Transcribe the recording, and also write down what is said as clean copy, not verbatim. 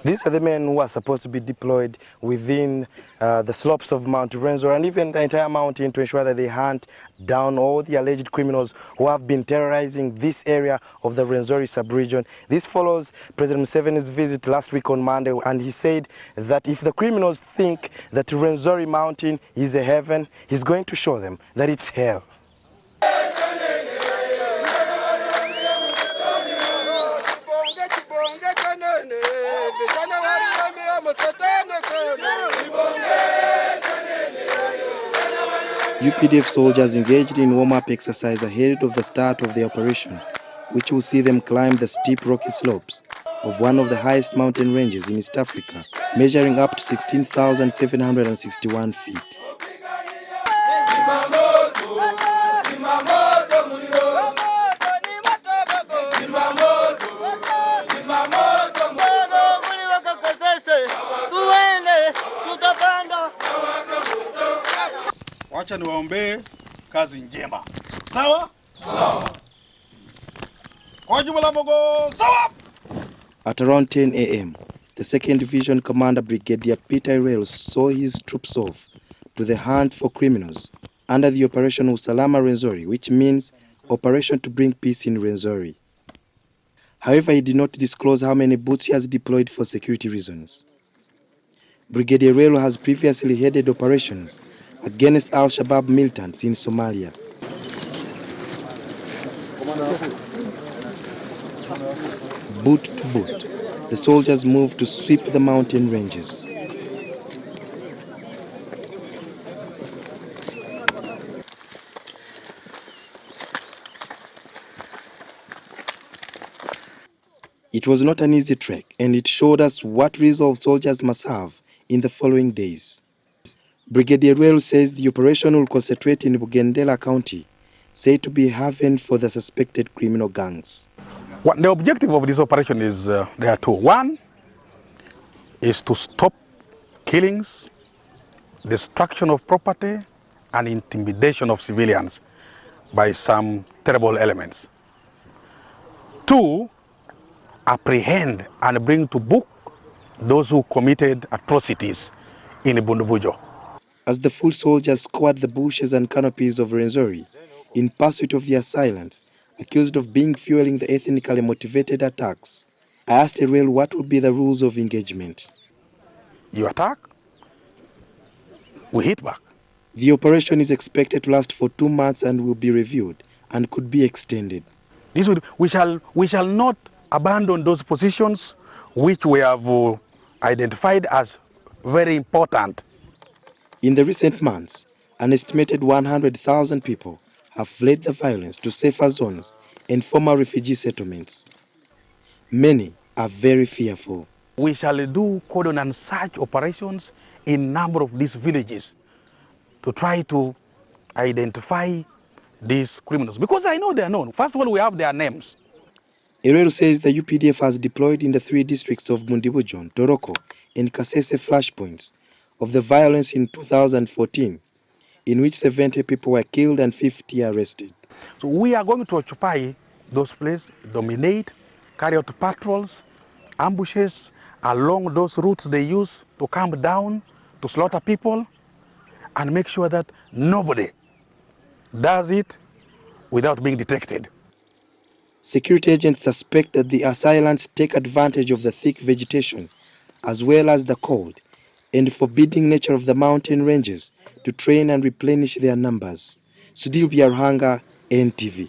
These are the men who are supposed to be deployed within the slopes of Mount Rwenzori and even the entire mountain to ensure that they hunt down all the alleged criminals who have been terrorizing this area of the Rwenzori sub-region. This follows President Museveni's visit last week on Monday, and he said that if the criminals think that Rwenzori mountain is a heaven, he's going to show them that it's hell. UPDF soldiers engaged in warm-up exercise ahead of the start of the operation, which will see them climb the steep rocky slopes of one of the highest mountain ranges in East Africa, measuring up to 16,761 feet. Wacha niwaombee kazi njema. Sawa? Sawa. Kwa jumla mogo, sawa? At around 10 a.m., the 2nd Division Commander Brigadier Peter Irel saw his troops off to the hunt for criminals under the Operation Usalama Rwenzori, which means Operation to bring peace in Rwenzori. However, he did not disclose how many boots he has deployed for security reasons. Brigadier Irel has previously headed operations against Al-Shabaab militants in Somalia. Boot to boot, the soldiers moved to sweep the mountain ranges. It was not an easy trek, and it showed us what resolve soldiers must have in the following days. Brigadier Irel says the operation will concentrate in Buganda County, said to be a haven for the suspected criminal gangs. The objective of this operation is there are two. One is to stop killings, destruction of property, and intimidation of civilians by some terrible elements. Two, apprehend and bring to book those who committed atrocities in Bundibugyo. As the full soldiers scoured the bushes and canopies of Rwenzori in pursuit of their assailants, accused of being fueling the ethnically motivated attacks, I asked Irel what would be the rules of engagement. You attack, we hit back. The operation is expected to last for 2 months and will be reviewed and could be extended. We shall not abandon those positions which we have identified as very important. In the recent months, an estimated 100,000 people have fled the violence to safer zones and former refugee settlements. Many are very fearful. We shall do cordon and search operations in a number of these villages to try to identify these criminals, because I know they are known. First of all, we have their names. Irel says the UPDF has deployed in the 3 districts of Bundibugyo, Toroko, and Kasese flashpoints of the violence in 2014, in which 70 people were killed and 50 arrested. So we are going to occupy those places, dominate, carry out patrols, ambushes along those routes they use to camp down, to slaughter people, and make sure that nobody does it without being detected. Security agents suspect that the assailants take advantage of the thick vegetation, as well as the cold and forbidding nature of the mountain ranges, to train and replenish their numbers. Sudhir Byaruhanga, NTV.